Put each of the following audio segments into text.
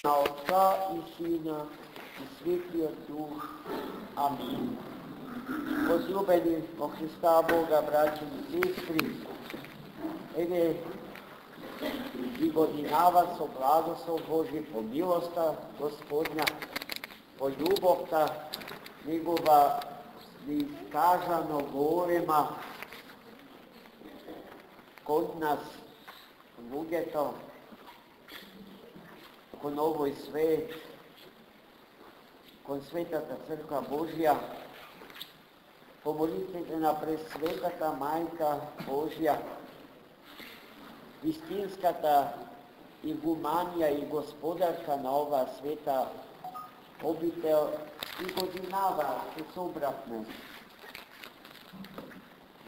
Na Otca i Sina i Svetliga Duh. Amin. Возлюбени во Христа Бога, братя и сестри, еве и годинава со благослов Божи, по милоста Господня, по љубовта Негова неискажано голема код нас, луѓето, кон овој свет, кон Светата Црква Божја, помолите на Пресветата Мајка Божја, вистинската игуманија и господарка на ова света обител, и годинава се собравме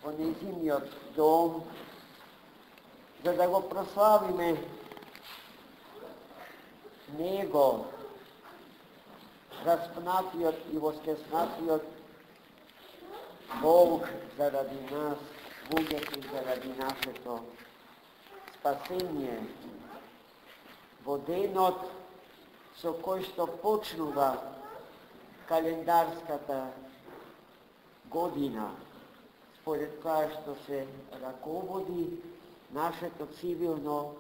во нејзиниот дом, за да го прославиме Него, распнатиот и воскреснатиот Бог заради нас, луѓето заради нашето спасение, во денот со кој што почнува календарската година, според која што се раководи нашето цивилно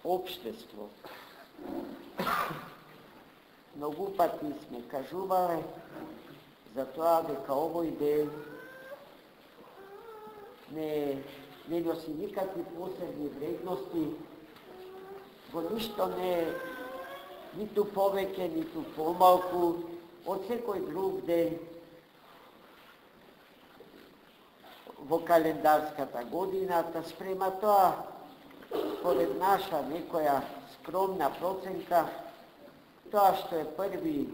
општество. Многу пати сме кажувале за тоа дека овој ден не носи никакви посебни вредности, во ништо не е ниту повеќе, ниту помалку од секој друг ден во календарската година, спрема тоа, според наша некоја скромна проценка, тоа што е 1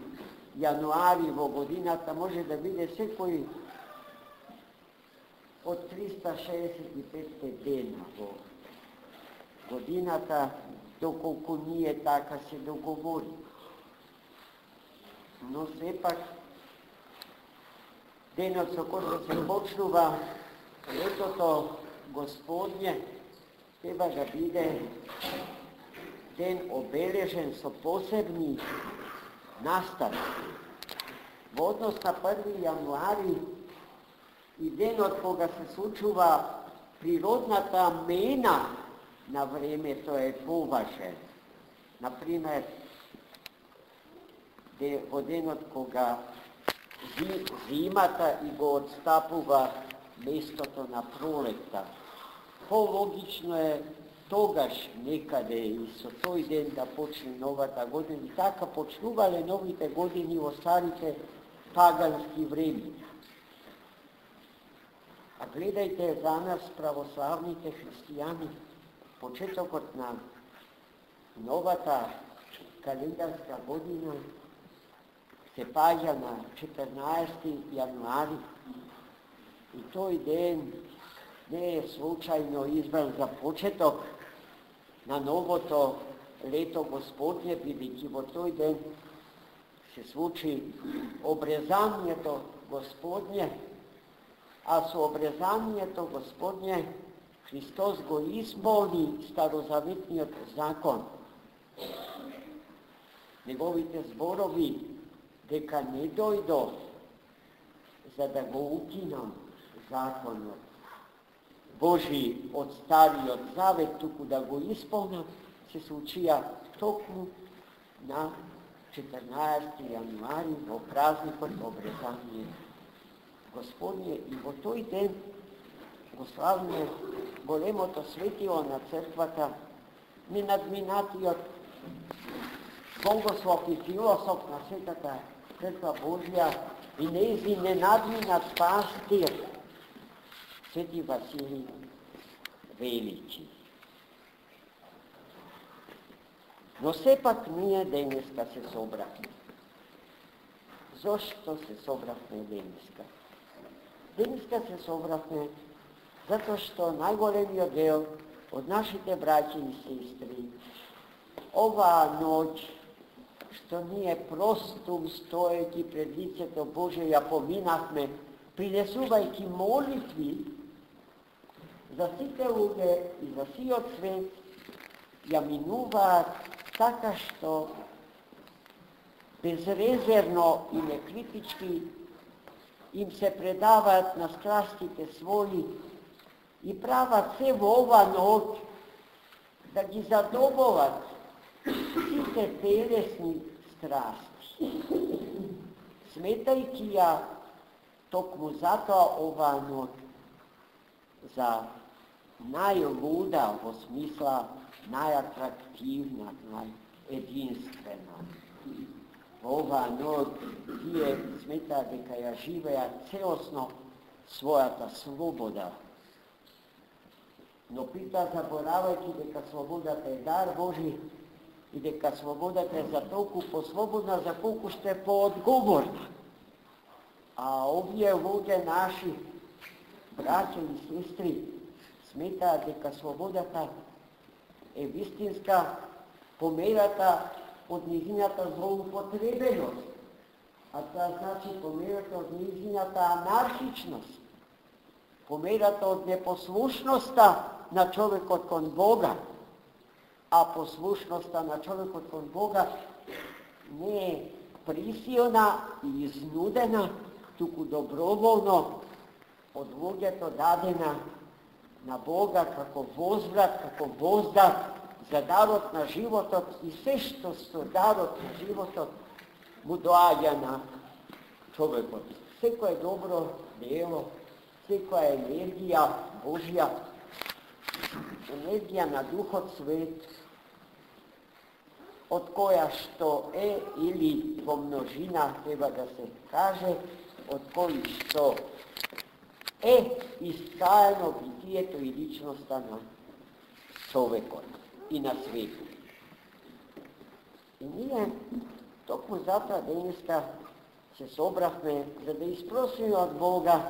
јануари во годината може да биде секој од 365 дена во годината, доколку ние така се договори. Но сепак, денот со кој се почнува летото Господње, треба да биде ден обележен со посебни настави. Во однос на 1 јануари и денот кога се случува природната мена на времето е поважен. Например, во денот кога зимата и го отстапува местото на пролетта, пологично е тогаш некаде и со тој ден да почне новата година. И така почнувале новите години во старите пагански времиња. А гледајте за нас, православните христијани, почетокот на новата календарска година се паѓа на 14 јануари. И тој ден не е случајно избран за почеток на новото лето Господње, бидејќи во тој ден се случи обрезанието Господње, а со обрезанието Господње Христос го исполни старозаветниот закон. Неговите зборови дека не дојдо за да го укинам законот Божи од Стариот Завет, туку да го исполнам, се случија токму на 14 јануари во празникот обрезание Господње. И во тој ден го славиме големото светило на црквата, ненадминатиот богослов и философ на Светата Црква Божја и нејзин ненадминат пастир, Свети Василий Велики. Но сепак ние денеска се собравме. Зошто се собравме денеска? Денеска се собравме затоа што најголемиот дел од нашите браќи и сестри оваа ноќ, што ние простум стоејќи пред лицето Божие ја поминавме, принесувајќи молитви за сите луѓе и за сиот свет, ја минуваат така što bezrezervno i nekritički im se predavat na strastite svoji i prava cevo ova noć, da gi zadobovat site telesni strasti. Smetajki ja tokmu zato ova noć za najluda, u smisla najatraktivna, najedinstvena. Ova noć je smeta deka ja živeja celosno svojata sloboda. No pita zaboravajki deka sloboda te je dar Boži i deka sloboda te je za toliko poslobodna, za koliko ste poodgovorna. A ovdje lude naši braće i sestri smeta deka sloboda ta je vistinska pomerata od njizinjata zloupotrebenost. A to znači pomerata od njizinjata anarhičnost. Pomerata od neposlušnosta na čovjek od kon Boga. A poslušnosta na čovjek od kon Boga ne je prisilna i iznudena, tuku dobrovoljno od Boga to dadena na Boga kako vozvrat, kako vozdat za darot na životot i sve što su darot na životot mu doađa na čovjekot. Sve koje je dobro djelo, sve koja je energija Božja, energija na duhot svet, od koja što je ili po množina treba da se kaže, od koji što iskajeno bitijeto i ličnosta na čovjekom i na svijetu. I nije toku zato dneska se sobrahme, za da isprosimo od Boga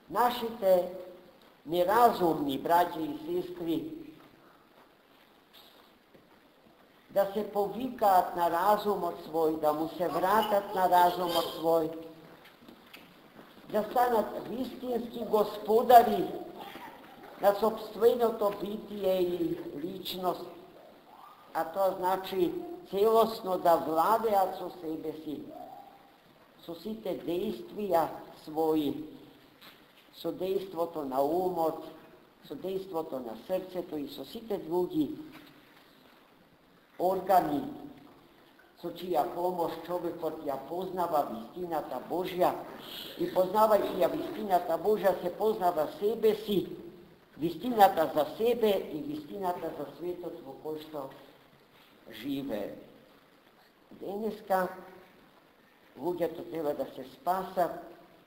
našite nerazumni braće i sestri, da se povikat na razum od svoj, da mu se vratat na razum od svoj, da stanat vistinski gospodari na sopstveното bitije i ličnost, a to znači celosno da vladeat so sebe si, so site dejstvija svoji, so dejstvoto na umot, so dejstvoto na srceto i so site drugi organi, so čija pomoć čovjekot ja poznava vistinata Božja i poznavajući ja vistinata Božja se poznava sebe si, vistinata za sebe i vistinata za svijetot u kojoj što žive. Dneska ljudje to treba da se spasa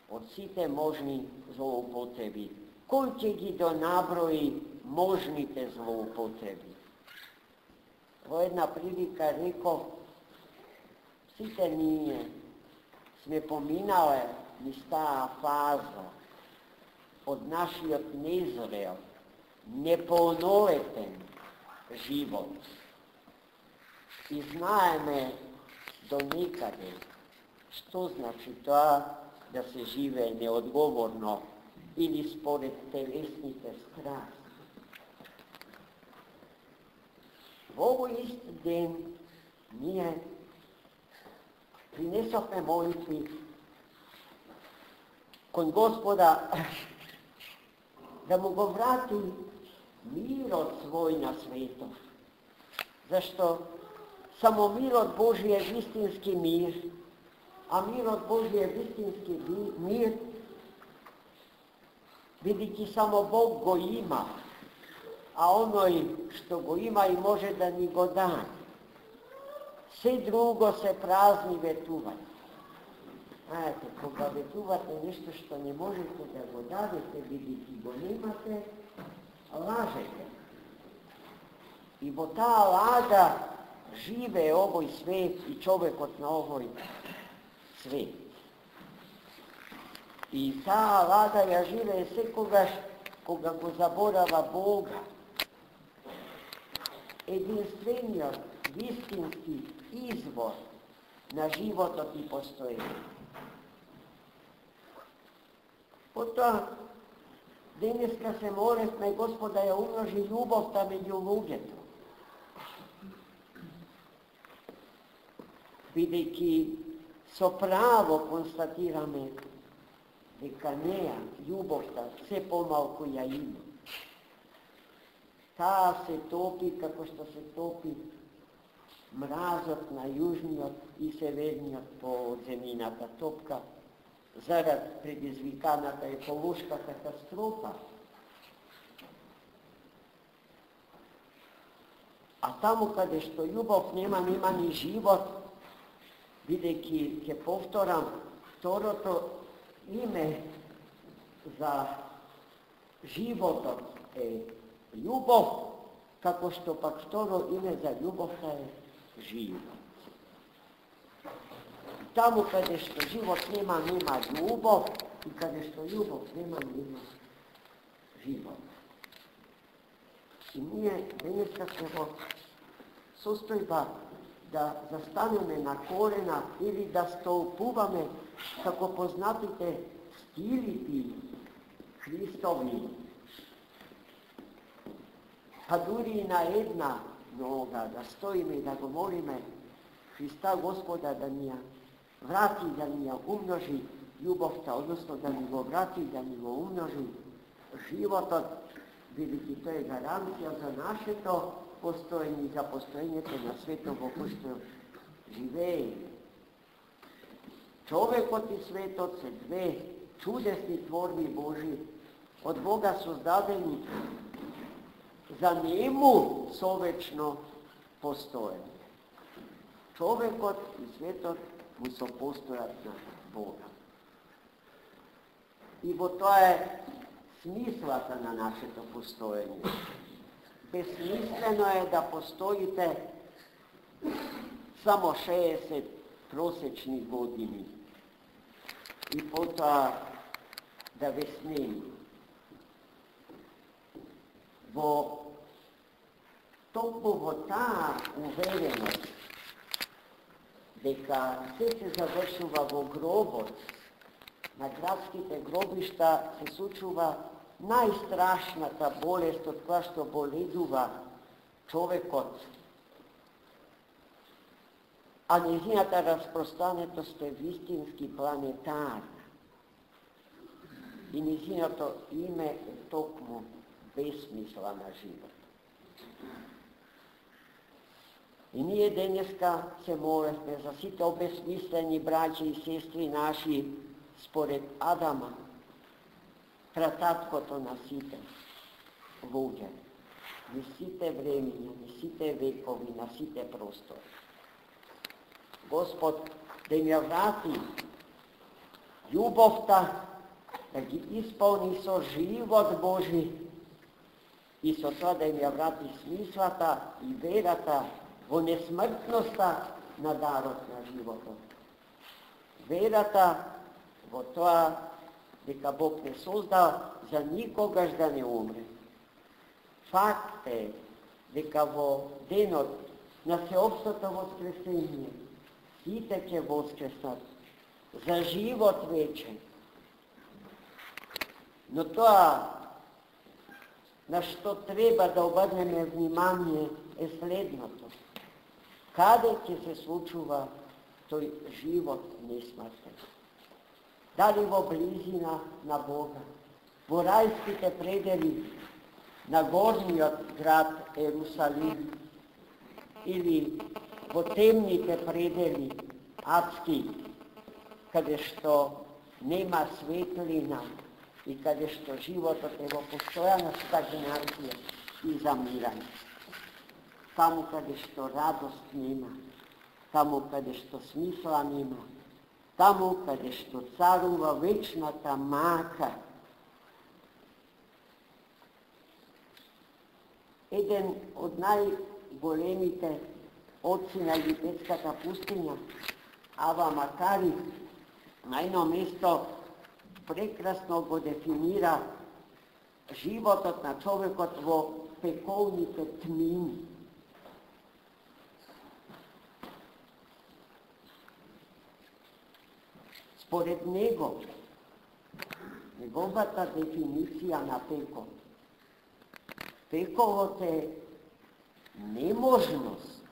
od site možni zloupotrebi. Koliko gi do nabroji možnite zloupotrebi. To jedna prilika rekao, site nije sme pominale mi sta faza od naših nezrel, nepolnoleten život. I znajeme do nikade što znači to da se žive neodgovorno ili spored telesnite strasti. V ovo isti den nije prinesofne molitvi kon Gospoda da mu go vrati mirot svoj na svetu. Zašto samo mirot Božji je vistinski mir, a mirot Božji je vistinski mir, viditi samo Bog go ima, a onoj što go ima i može da ni go da. Sve drugo se prazni vetuvanje. Znate, koga vetuvate nešto što ne možete da go dadete, vidite go nemate, lažete. I bo ta laža žive ovoj svet i čovjekot na ovoj svet. I ta laža ja žive sve koga go zaborava Boga. Jedinstvenio, vistinski izvor na životot i postojenje. Potom, dneska se molesme Gospoda ja umnoži ljubov ta među lugetom. бидејќи со право констатираме дека неа, љубовта, се помалку ја има. Таа се топи како што се топи мразот на јужниот и северниот по земјината топка зарад предизвиканата еколошка катастрофа. А таму каде што љубов нема ни живот, бидејќи, ќе повторам, второто име за животот е љубов, како што пак второ име за љубовта е живот. Таму каде што живот нема љубов, и каде што љубов нема живот. И ние денеска сме во состојба да застанеме на корена или да столпуваме како познатите стилити Христови, па дури и на една нога да стоиме и да го молиме Христа Господа да ни ја врати, да ни ја умножи љубовта, односно да ни го врати, да ни го умножи животот, бидејќи тој е гаранција за нашето постоење и за постоењето на светот во кој што живееме. Човекот и светот се две чудесни творби Божи, од Бога создадени за нему совечно постоење. Човекот и светот му сопостојат на Бога. И во тоа е смислата на нашето постоење. Безсмислено е да постоите само 60 просечни години и потоа да ве снеми. Токму во таа увереност дека се завршува во гробот, на градските гробишта се случува најстрашната болест од која што боледува човекот, а нејзината распространетост е вистински планетарна. И нејзиното име е токму безсмисла на живот. И ние денеска се молевме за сите обесмислени браќи и сестри наши според Адама, прататкото на сите луѓе, на сите времиња, на сите векови, на сите простори. Господ да им ја врати љубовта, да ги исполни со живот Божи и со тоа да им ја врати смислата и верата во несмртноста на дарот на животот. Верата во тоа дека Бог не создал за никогаш да не умре. Факт е дека во денот на сеопштото воскресение сите ќе воскреснат за живот вечен. Но тоа на што треба да обрнеме внимание е следното. Каде ќе се случува тој живот несмртен? Дали во близина на Бога, во рајските предели на горниот град Ерусалим, или во темните предели адски, каде што нема светлина и каде што животот е во постојана стагнација и замирање. Таму каде што радост нема, таму каде што смисла нема, таму каде што царува вечната мака. Еден од најголемите отци на египетската пустиња, Ава Макари, на едно место прекрасно го дефинира животот на човекот во пеколните тмини. Според него, неговата дефиниција на пекол, пеколот е неможност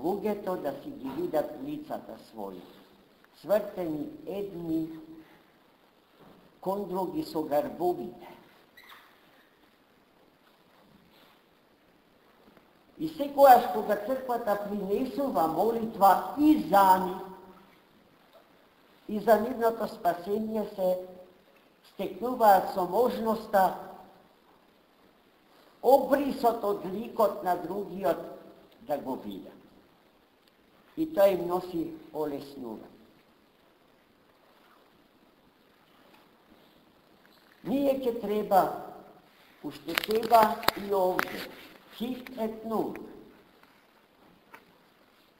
луѓето да си ги видат лицата своји, свртени едни кон други со гарбовите. И секојаш кога црквата принесува молитва и за нив, и за нивното спасение, се стекнуваат со можноста обрисот од ликот на другиот да го видат. И тоа им носи олеснување. Ние ќе треба, уште сега и овде, хит ет нунc,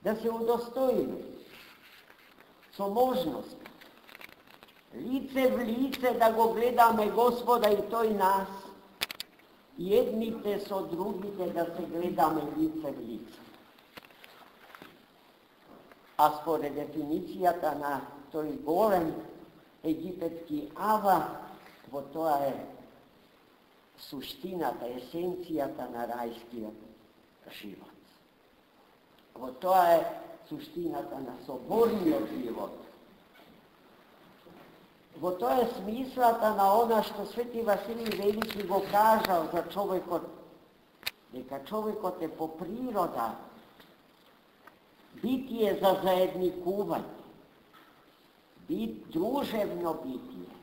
да се удостоиме со можност, лице в лице да го гледаме Господа и тој нас, и едните со другите да се гледаме лице в лице. А според дефиницијата на тој голем египетски ава, во тоа е суштината, есенцијата на рајскиот живот. Во тоа е суштината на соборниот живот. Во тоа е смислата на она што Свети Василий Велики го кажал за човекот, дека човекот е по природа битие за заедникување, дружевно битие,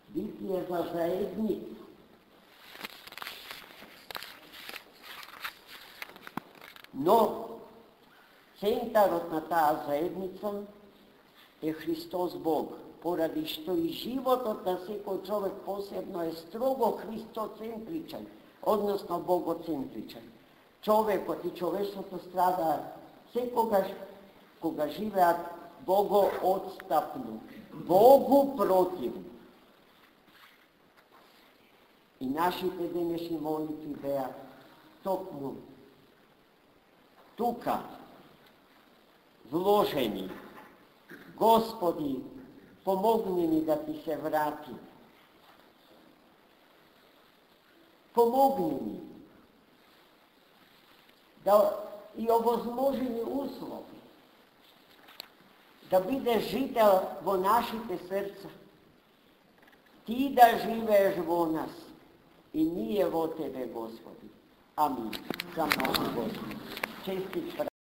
битие за заедница. Но центарот на таа заедница е Христос Бог, поради што и животот на секој човек посебно е строго христоцентричен, односно богоцентричен. Човекот и човештвото страдаат секогаш кога живеат богоотстапно, Богу противно. И нашите денешни молитви беа токму тука вложени. Господи, помогни ни да ти се врати. Помогни ни да и овозможени услови да бидеш жител во нашите срца. Ти да живееш во нас и ние во Тебе, Господи. Амин. За много, Господи. Честит